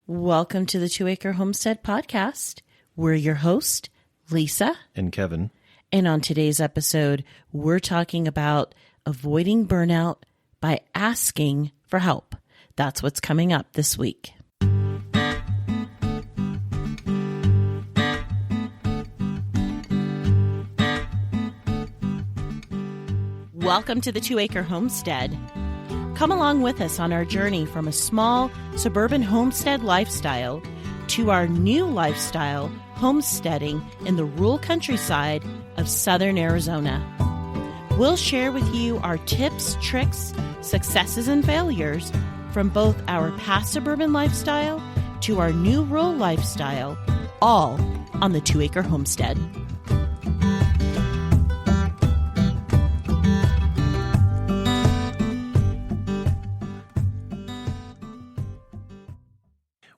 Welcome to the 2 Acre Homestead podcast. We're your host, Lisa. And Kevin. And on today's episode, we're talking about avoiding burnout by asking for help. That's what's coming up this week. Welcome to the 2 Acre Homestead. Come along with us on our journey from a small suburban homestead lifestyle to our new lifestyle, homesteading in the rural countryside of southern Arizona. We'll share with you our tips, tricks, successes, and failures from both our past suburban lifestyle to our new rural lifestyle, all on the 2 Acre Homestead.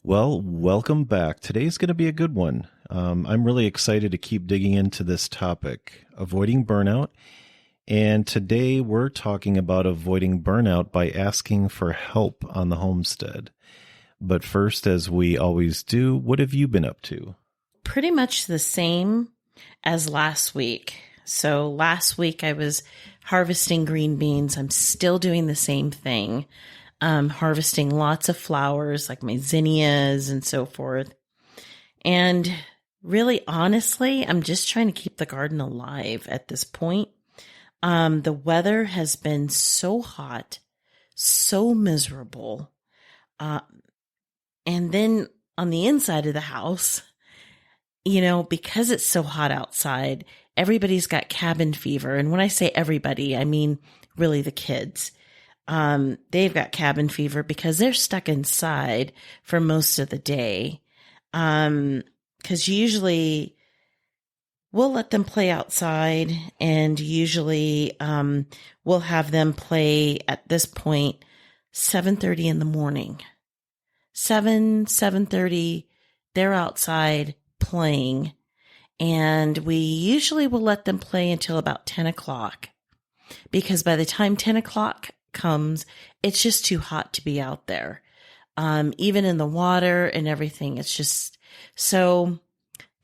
Well, welcome back. Today's going to be a good one. I'm really excited to keep digging into this topic, avoiding burnout. And today we're talking about avoiding burnout by asking for help on the homestead. But first, as we always do, what have you been up to? Pretty much the same as last week. So last week I was harvesting green beans. I'm still doing the same thing. Harvesting lots of flowers like my zinnias and so forth. And really, honestly, I'm just trying to keep the garden alive at this point. The weather has been so hot, so miserable. And then on the inside of the house, because it's so hot outside, everybody's got cabin fever. And when I say everybody, I mean really the kids. They've got cabin fever because they're stuck inside for most of the day. 'Cause usually we'll let them play outside, and usually, we'll have them play at this point, 7:30 in the morning, 7:30, they're outside playing, and we usually will let them play until about 10 o'clock, because by the time 10 o'clock comes, it's just too hot to be out there. Even in the water and everything, it's just so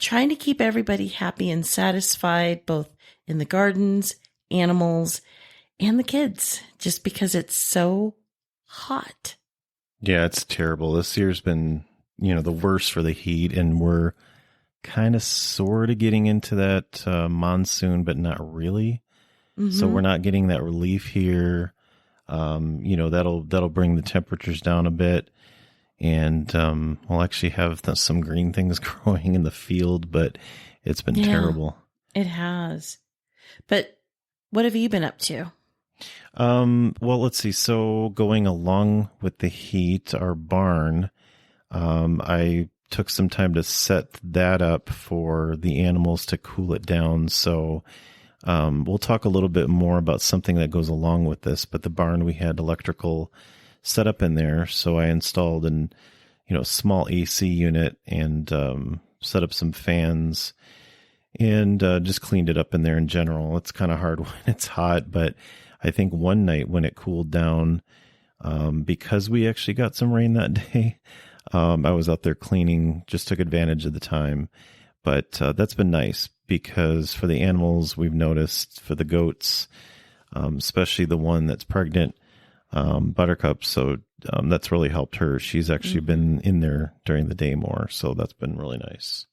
trying to keep everybody happy and satisfied, both in the gardens, animals, and the kids, just because it's so hot. Yeah, it's terrible. This year's been, the worst for the heat, and we're kind of sort of getting into that monsoon, but not really. Mm-hmm. So we're not getting that relief here. That'll bring the temperatures down a bit, and we'll actually have some green things growing in the field, but it's been terrible. It has. But what have you been up to? Well, let's see. So going along with the heat, our barn, I took some time to set that up for the animals to cool it down. So we'll talk a little bit more about something that goes along with this, but the barn, we had electrical set up in there. So I installed a small AC unit and set up some fans and just cleaned it up in there in general. It's kind of hard when it's hot, but I think one night when it cooled down, because we actually got some rain that day, I was out there cleaning, just took advantage of the time. But that's been nice, because for the animals, we've noticed for the goats, especially the one that's pregnant, Buttercup. So that's really helped her. She's actually been in there during the day more. So that's been really nice.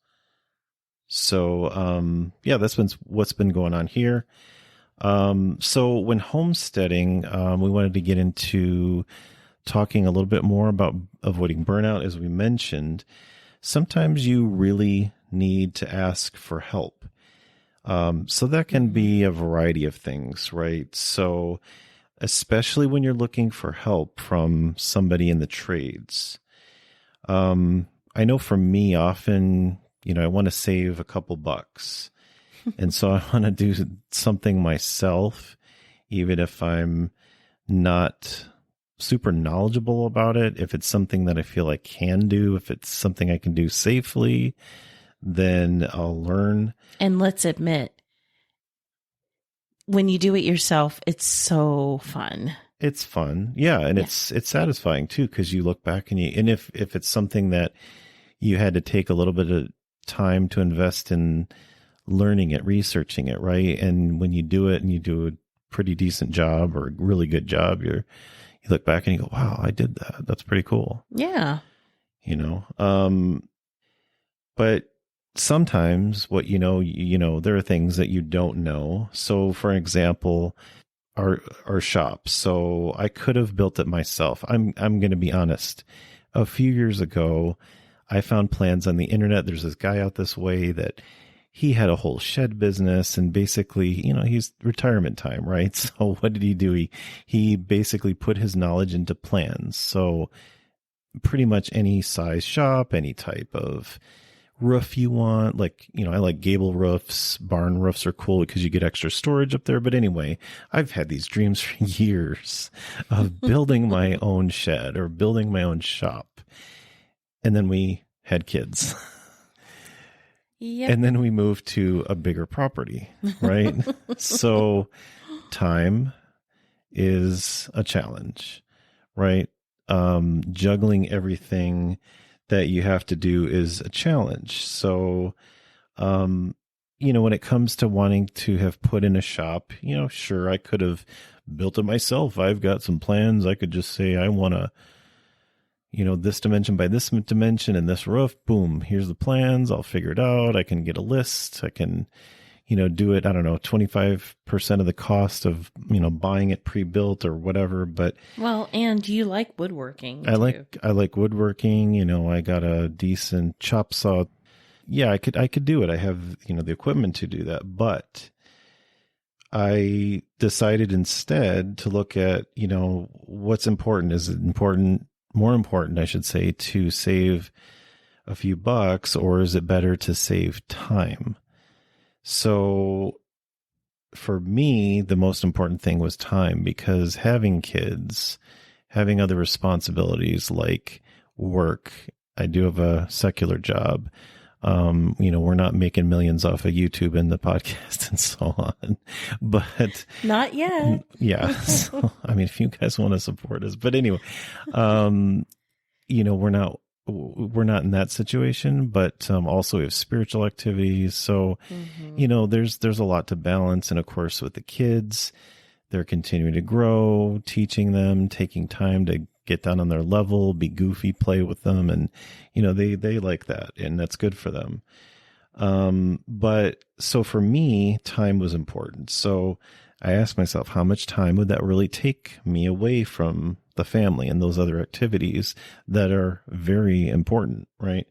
So, that's been what's been going on here. So when homesteading, we wanted to get into talking a little bit more about avoiding burnout. As we mentioned, sometimes you really need to ask for help. So that can be a variety of things, right? So especially when you're looking for help from somebody in the trades. I know for me, often, I want to save a couple bucks. And so I want to do something myself, even if I'm not super knowledgeable about it. If it's something that I feel I can do, if it's something I can do safely, then I'll learn. And let's admit, when you do it yourself, it's so fun. It's fun. Yeah. And it's satisfying too, because you look back and if it's something that you had to take a little bit of time to invest in learning it, researching it, right? And when you do it and you do a pretty decent job or a really good job, you look back and you go, wow, I did that. That's pretty cool. Yeah. But sometimes what there are things that you don't know. So for example, our shop. So I could have built it myself. I'm going to be honest. A few years ago, I found plans on the internet. There's this guy out this way that he had a whole shed business, and basically, he's retirement time, right? So what did he do? He basically put his knowledge into plans. So pretty much any size shop, any type of roof you want, like, I like gable roofs. Barn roofs are cool because you get extra storage up there. But anyway, I've had these dreams for years of building my own shed or building my own shop. And then we had kids. Yep. And then we moved to a bigger property, right? So time is a challenge, right? Juggling everything that you have to do is a challenge. So, when it comes to wanting to have put in a shop, sure, I could have built it myself. I've got some plans. I could just say, I want to, this dimension by this dimension and this roof, boom, here's the plans. I'll figure it out. I can get a list. I can, do it, I don't know, 25% of the cost of, buying it pre-built or whatever. But well, and you like woodworking I too. I like woodworking. I got a decent chop saw. Yeah, I could do it. I have, the equipment to do that. But I decided instead to look at, what's important. Is it more important, I should say, to save a few bucks, or is it better to save time? So for me, the most important thing was time, because having kids, having other responsibilities like work, I do have a secular job. We're not making millions off of YouTube and the podcast and so on, but not yet. Yeah. So, if you guys want to support us, but anyway, we're not in that situation, but also we have spiritual activities. So, there's a lot to balance. And of course, with the kids, they're continuing to grow, teaching them, taking time to get down on their level, be goofy, play with them. And, they like that, and that's good for them. But so for me, time was important. So I asked myself, how much time would that really take me away from the family and those other activities that are very important, right?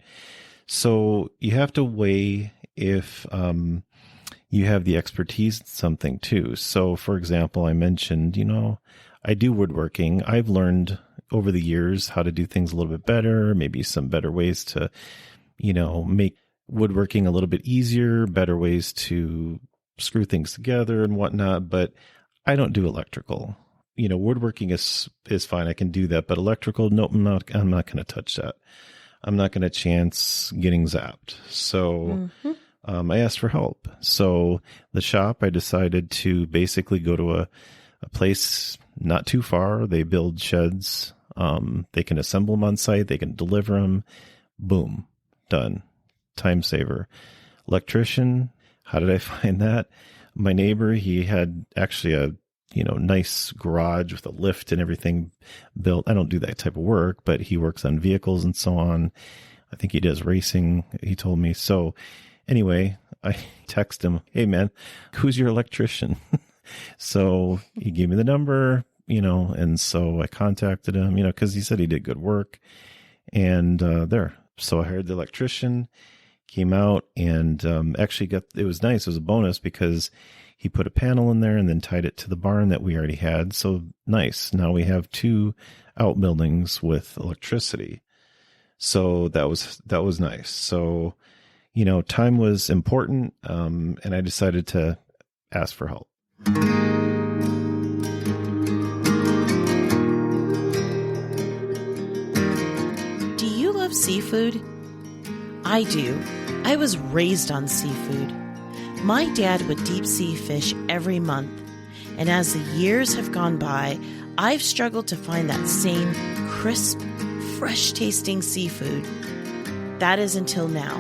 So you have to weigh if you have the expertise in something too. So for example, I mentioned, I do woodworking. I've learned over the years how to do things a little bit better, maybe some better ways to, make woodworking a little bit easier, better ways to screw things together and whatnot. But I don't do electrical. Woodworking is fine. I can do that, but electrical, nope, I'm not going to touch that. I'm not going to chance getting zapped. So, I asked for help. So the shop, I decided to basically go to a place not too far. They build sheds. They can assemble them on site. They can deliver them. Boom, done. Time saver. Electrician. How did I find that? My neighbor, he had actually a nice garage with a lift and everything built. I don't do that type of work, but he works on vehicles and so on. I think he does racing, he told me. So anyway, I text him, hey man, who's your electrician? So he gave me the number, and so I contacted him, because he said he did good work. And there. So I hired the electrician, came out, and actually it was nice. It was a bonus because he put a panel in there and then tied it to the barn that we already had. So nice. Now we have 2 outbuildings with electricity. So that was nice. So, time was important. And I decided to ask for help. Do you love seafood? I do. I was raised on seafood. My dad would deep sea fish every month, and as the years have gone by, I've struggled to find that same crisp, fresh tasting seafood. That is until now.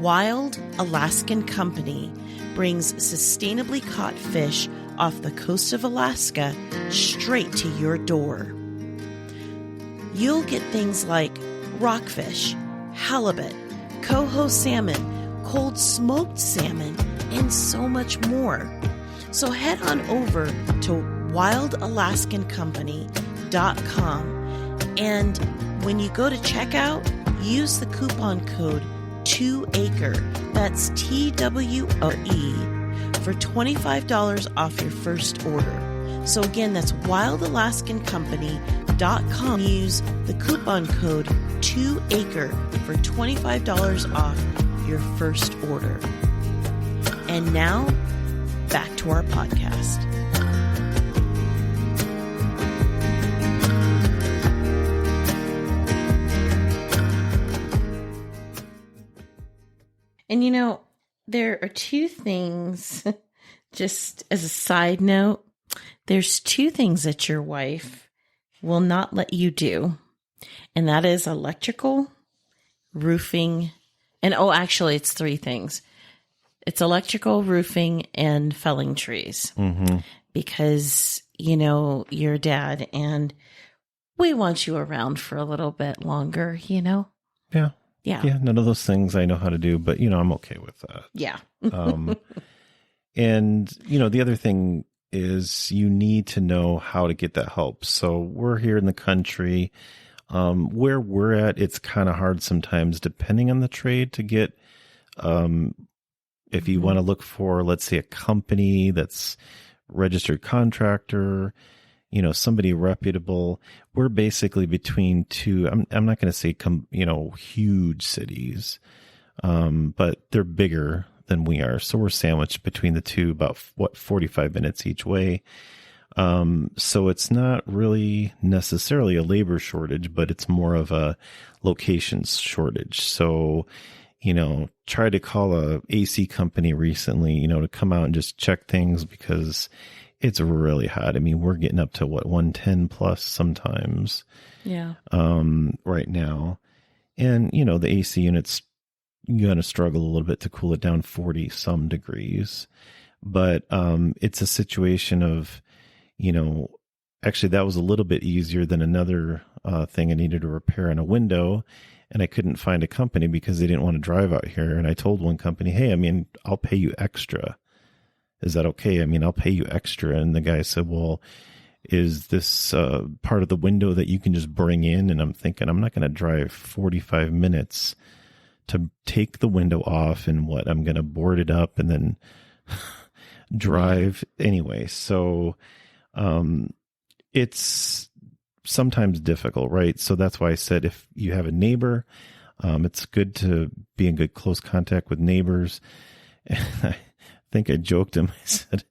Wild Alaskan Company brings sustainably caught fish off the coast of Alaska straight to your door. You'll get things like rockfish, halibut, coho salmon, cold smoked salmon, and so much more. So head on over to wildalaskancompany.com, and when you go to checkout, use the coupon code 2ACRE, that's TWRE, for $25 off your first order. So again, that's wildalaskancompany.com. Use the coupon code 2ACRE for $25 off your first order. And now, back to our podcast. And there are two things, just as a side note, there's two things that your wife will not let you do. And that is electrical, roofing, and actually it's three things. It's electrical, roofing, and felling trees. Mm-hmm. Because, your dad, and we want you around for a little bit longer, Yeah. Yeah. None of those things I know how to do, but, I'm okay with that. Yeah. And, the other thing is you need to know how to get that help. So we're here in the country. Where we're at, it's kind of hard sometimes, depending on the trade, to get, if you want to look for, let's say, a company that's registered contractor, somebody reputable. We're basically between two, I'm not going to say, huge cities, but they're bigger than we are. So we're sandwiched between the two, about 45 minutes each way. So it's not really necessarily a labor shortage, but it's more of a locations shortage. So, tried to call a AC company recently, to come out and just check things because it's really hot. I mean, we're getting up to 110 plus sometimes. Yeah. Right now. And, the AC units, you're going to struggle a little bit to cool it down 40 some degrees. But it's a situation of, actually that was a little bit easier than another thing I needed to repair on a window. And I couldn't find a company because they didn't want to drive out here. And I told one company, hey, I'll pay you extra. Is that okay? I'll pay you extra. And the guy said, well, is this part of the window that you can just bring in? And I'm thinking, I'm not going to drive 45 minutes to take the window off and I'm going to board it up and then drive anyway. So it's sometimes difficult, right? So that's why I said if you have a neighbor, it's good to be in good close contact with neighbors. And I think I joked him. I said,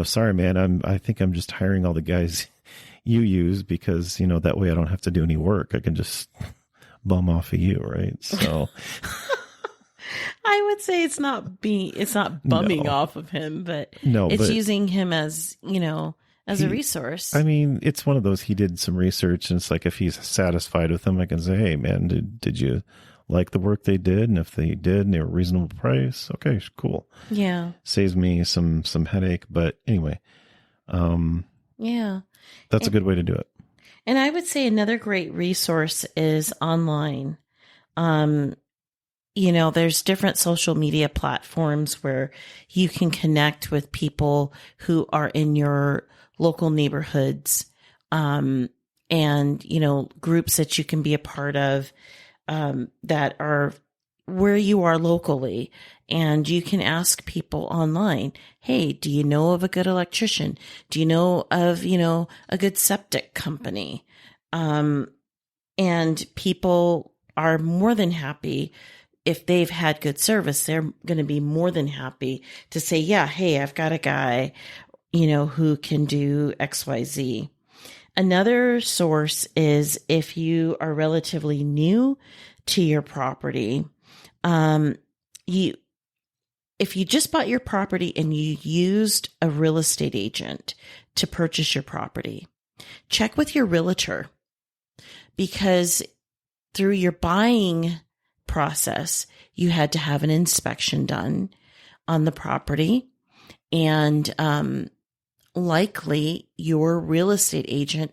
sorry, man, I think I'm just hiring all the guys you use because, that way I don't have to do any work. I can just bum off of you, right? So I would say it's not bumming off of him, but it's using him as, as a resource. It's one of those, he did some research and it's like, if he's satisfied with them, I can say, hey man, did you like the work they did? And if they did and they were reasonable price, okay, cool. Yeah. Saves me some headache. But anyway, yeah, that's a good way to do it. And I would say another great resource is online. There's different social media platforms where you can connect with people who are in your local neighborhoods, and, groups that you can be a part of, that are where you are locally. And you can ask people online, hey, do you know of a good electrician? Do you know of, a good septic company? And people are more than happy. If they've had good service, they're going to be more than happy to say, yeah, hey, I've got a guy, who can do XYZ. Another source is if you are relatively new to your property, if you just bought your property and you used a real estate agent to purchase your property, Check with your realtor, because through your buying process, you had to have an inspection done on the property. And likely your real estate agent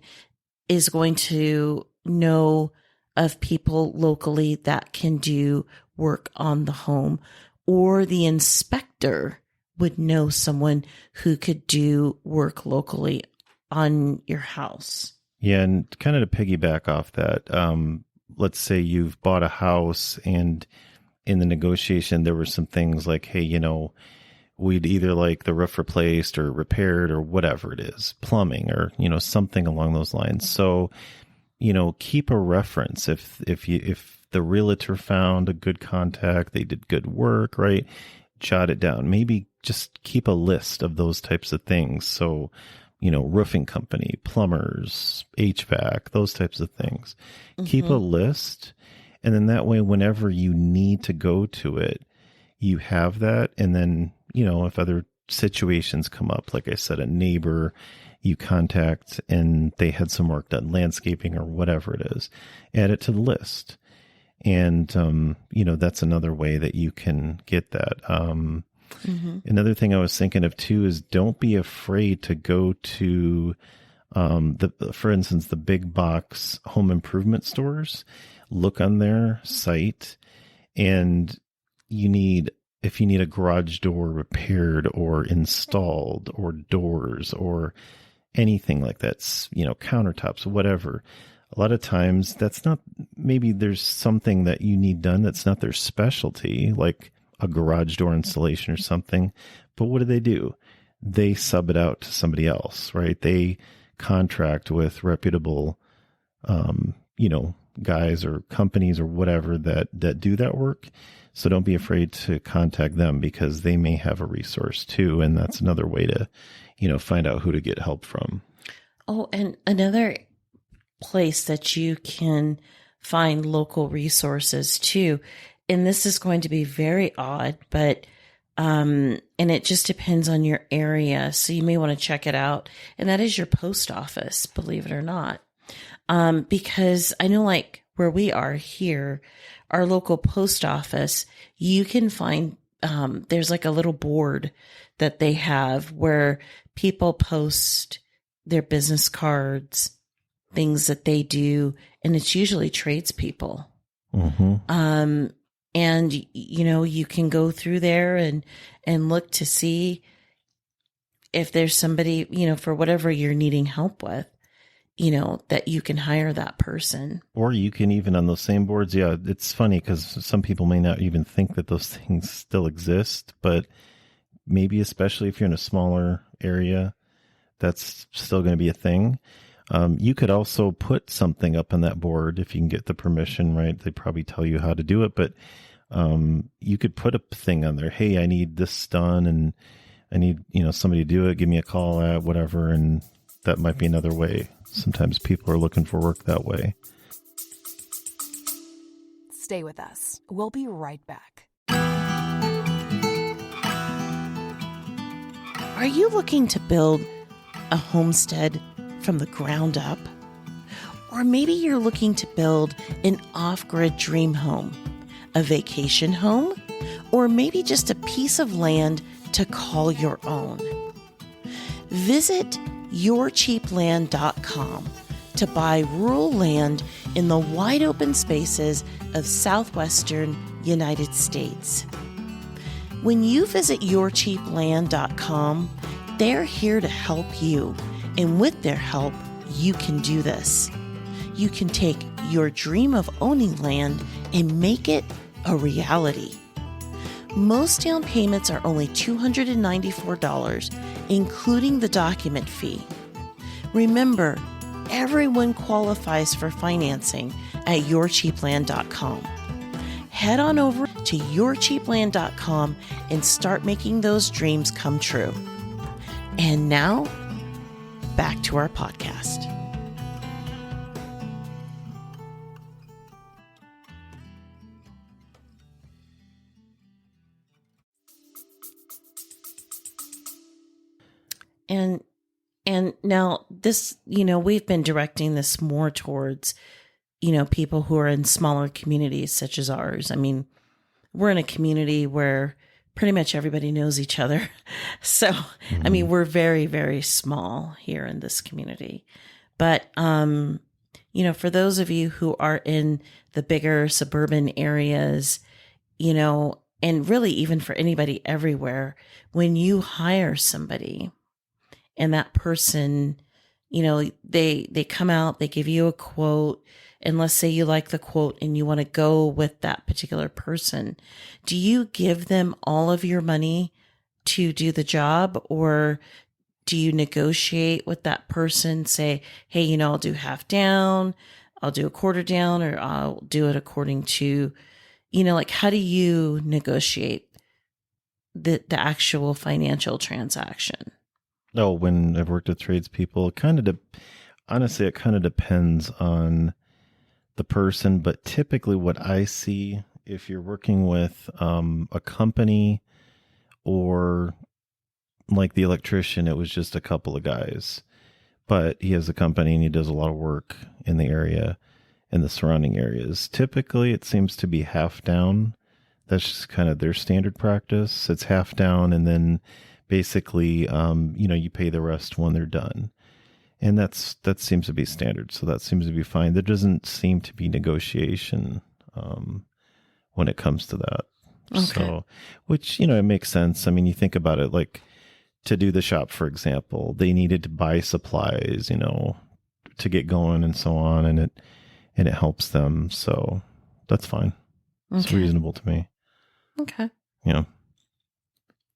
is going to know of people locally that can do work on the home, or the inspector would know someone who could do work locally on your house. Yeah, and kind of to piggyback off that, let's say you've bought a house and in the negotiation, there were some things like, hey, we'd either like the roof replaced or repaired or whatever it is, plumbing or, something along those lines. So, keep a reference. If the realtor found a good contact, they did good work, right? Jot it down. Maybe just keep a list of those types of things. So, roofing company, plumbers, HVAC, those types of things. Mm-hmm. Keep a list. And then that way, whenever you need to go to it, you have that. And then, if other situations come up, like I said, a neighbor you contact and they had some work done, landscaping or whatever it is, add it to the list. And, that's another way that you can get that. Another thing I was thinking of too is don't be afraid to go to, for instance, the big box home improvement stores. Look on their site, and if you need a garage door repaired or installed or doors or anything like that, countertops, whatever. A lot of times maybe there's something that you need done that's not their specialty, like a garage door installation or something. But what do? They sub it out to somebody else, right? They contract with reputable, guys or companies or whatever that do that work. So don't be afraid to contact them, because they may have a resource too. And that's another way to, find out who to get help from. Oh, and another place that you can find local resources too. And this is going to be very odd, but, and it just depends on your area. So you may want to check it out. And that is your post office, believe it or not. Because I know, like where we are here, our local post office, you can find, there's like a little board that they have where people post their business cards, things that they do, and it's usually tradespeople. Mm-hmm. And you can go through there and look to see if there's somebody, for whatever you're needing help with, that you can hire that person. Or you can even on those same boards. Yeah, it's funny because some people may not even think that those things still exist, but maybe especially if you're in a smaller area, that's still going to be a thing. You could also put something up on that board if you can get the permission, right? They probably tell you how to do it, but you could put a thing on there. Hey, I need this done and I need, somebody to do it. Give me a call at whatever. And that might be another way. Sometimes people are looking for work that way. Stay with us. We'll be right back. Are you looking to build a homestead from the ground up? Or maybe you're looking to build an off-grid dream home, a vacation home, or maybe just a piece of land to call your own. Visit yourcheapland.com to buy rural land in the wide open spaces of southwestern United States. When you visit yourcheapland.com, they're here to help you, and with their help, you can do this. You can take your dream of owning land and make it a reality. Most down payments are only $294, including the document fee. Remember, everyone qualifies for financing at yourcheapland.com. Head on over to yourcheapland.com and start making those dreams come true. And now, back to our podcast. And now this, we've been directing this more towards, people who are in smaller communities such as ours. I mean, we're in a community where pretty much everybody knows each other. So, I mean, we're very, very small here in this community. But, for those of you who are in the bigger suburban areas, and really even for anybody everywhere, when you hire somebody and that person, they come out, they give you a quote, and let's say you like the quote and you want to go with that particular person, do you give them all of your money to do the job, or do you negotiate with that person, say, hey, I'll do half down, I'll do a quarter down, or I'll do it according to, how do you negotiate the actual financial transaction? Oh, when I've worked with tradespeople, honestly, it kind of depends on the person, but typically what I see, if you're working with a company or like the electrician, it was just a couple of guys, but he has a company and he does a lot of work in the area and the surrounding areas. Typically, it seems to be half down. That's just kind of their standard practice. It's half down, and then basically, you pay the rest when they're done. And that seems to be standard. So that seems to be fine. There doesn't seem to be negotiation when it comes to that. Okay. So, which, it makes sense. I mean, you think about it, like to do the shop, for example, they needed to buy supplies, to get going and so on. And it helps them. So that's fine. Okay. It's reasonable to me. Okay. Yeah.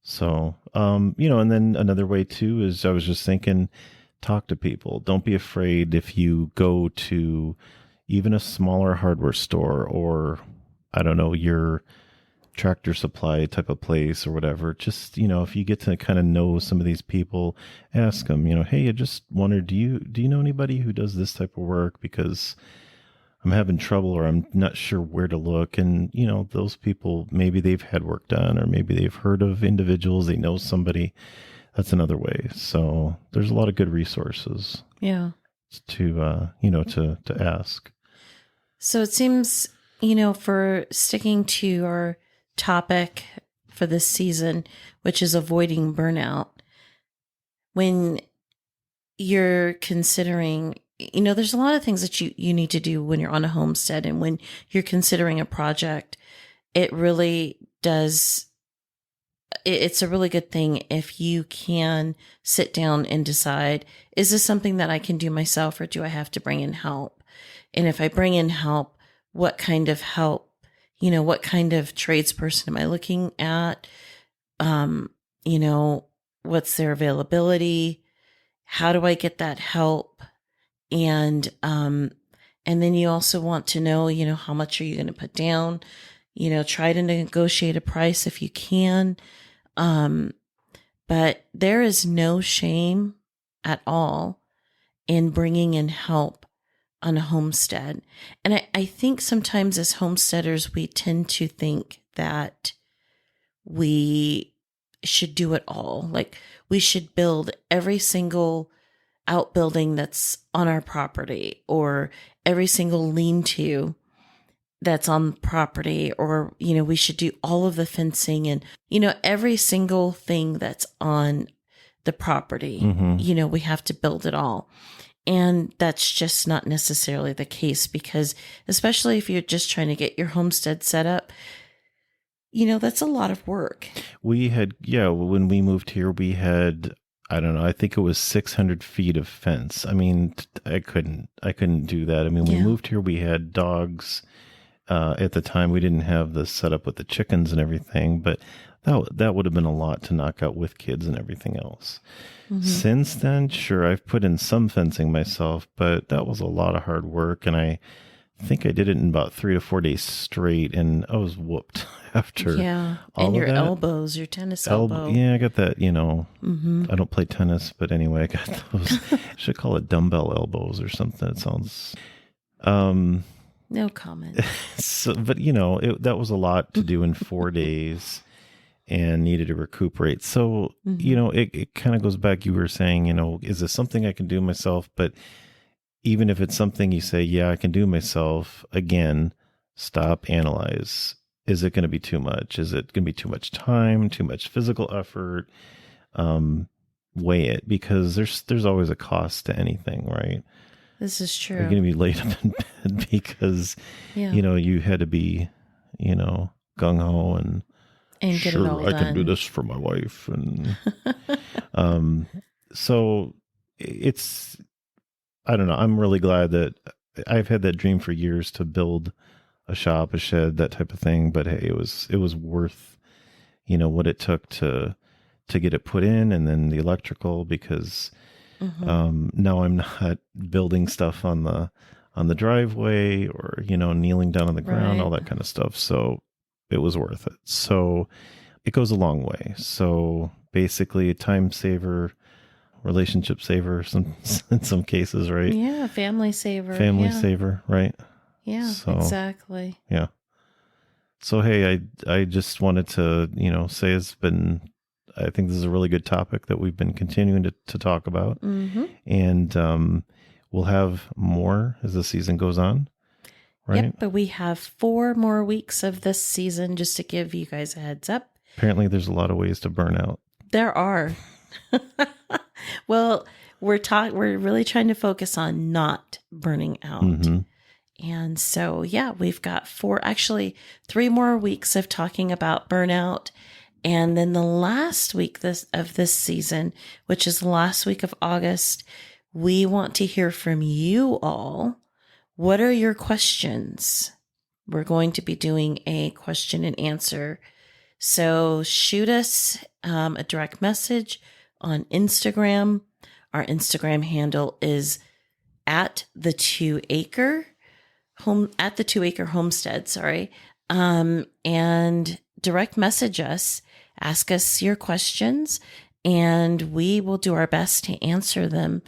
So, and then another way too is I was just thinking, talk to people. Don't be afraid if you go to even a smaller hardware store or, I don't know, your Tractor Supply type of place or whatever. Just, if you get to kind of know some of these people, ask them, hey, I just wondered, do you know anybody who does this type of work? Because I'm having trouble or I'm not sure where to look. And, those people, maybe they've had work done or maybe they've heard of individuals, they know somebody. That's another way. So there's a lot of good resources. Yeah. To ask. So it seems, for sticking to our topic for this season, which is avoiding burnout, when you're considering, there's a lot of things that you need to do when you're on a homestead, and when you're considering a project, it really does. It's a really good thing if you can sit down and decide, is this something that I can do myself, or do I have to bring in help? And if I bring in help, what kind of help, what kind of tradesperson am I looking at? What's their availability? How do I get that help? And then you also want to know, how much are you going to put down? Try to negotiate a price if you can. But there is no shame at all in bringing in help on a homestead. And I think sometimes as homesteaders, we tend to think that we should do it all. Like we should build every single outbuilding that's on our property, or every single lean-to that's on the property, or, we should do all of the fencing and, every single thing that's on the property, we have to build it all. And that's just not necessarily the case, because especially if you're just trying to get your homestead set up, that's a lot of work. We had, when we moved here, we had, I don't know, I think it was 600 feet of fence. I mean, I couldn't do that. I mean, when we moved here, we had dogs. At the time, we didn't have the setup with the chickens and everything, but that would have been a lot to knock out with kids and everything else. Mm-hmm. Since then, sure, I've put in some fencing myself, but that was a lot of hard work, and I think I did it in about 3 to 4 days straight, and I was whooped after. Yeah, all and your that. Elbows, your tennis elbow. Yeah, I got that. I don't play tennis, but anyway, I got those. I should call it dumbbell elbows or something. It sounds. No comment. But that was a lot to do in 4 days. and needed to recuperate. So, it kind of goes back, you were saying, is this something I can do myself? But even if it's something you say, yeah, I can do myself, again, stop, analyze. Is it going to be too much? Is it going to be too much time, too much physical effort? Weigh it, because there's always a cost to anything, right? This is true. You're going to be laid up in bed because, you had to be, gung-ho and get sure, it all I done. can do this for my wife. And so it's, I don't know. I'm really glad that I've had that dream for years to build a shop, a shed, that type of thing. But hey, it was worth, what it took to get it put in, and then the electrical, because now I'm not building stuff on the driveway, or, kneeling down on the ground, all that kind of stuff. So it was worth it. So it goes a long way. So basically a time saver, relationship saver, in some cases, right? Yeah. Family saver. Saver, right? Yeah, So, exactly. Yeah. So, hey, I just wanted to, say I think this is a really good topic that we've been continuing to talk about. And we'll have more as the season goes on, right? Yep, but we have 4 more weeks of this season, just to give you guys a heads up. Apparently there's a lot of ways to burn out. There are. Well, we're really trying to focus on not burning out. And so, yeah, we've got 3 more weeks of talking about burnout. And then the last week of this season, which is the last week of August, we want to hear from you all. What are your questions? We're going to be doing a question and answer. So shoot us a direct message on Instagram. Our Instagram handle is at the 2 acre homestead, sorry. And direct message us, ask us your questions, and we will do our best to answer them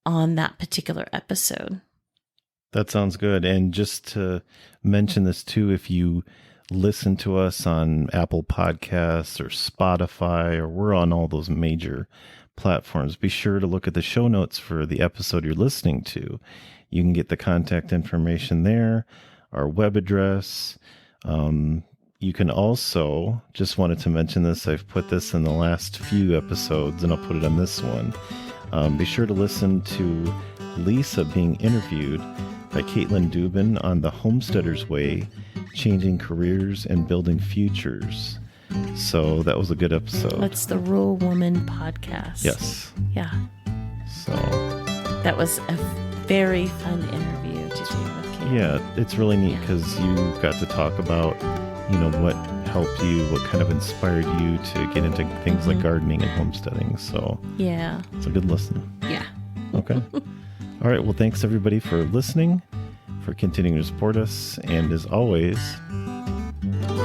on that particular episode. That sounds good. And just to mention this too, if you listen to us on Apple Podcasts or Spotify, or we're on all those major platforms, be sure to look at the show notes for the episode you're listening to. You can get the contact information there, our web address. You can also, just wanted to mention this, I've put this in the last few episodes and I'll put it on this one. Be sure to listen to Lisa being interviewed by Caitlin Dubin on the Homesteader's Way, Changing Careers and Building Futures. So that was a good episode. That's the Rural Woman podcast. Yes. Yeah. So that was a very fun interview to do with Caitlin. Yeah, it's really neat because you got to talk about, what helped you, what kind of inspired you to get into things like gardening and homesteading. So yeah, it's a good listen. Yeah. Okay. All right. Well, thanks everybody for listening, for continuing to support us. And as always,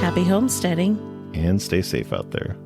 happy homesteading and stay safe out there.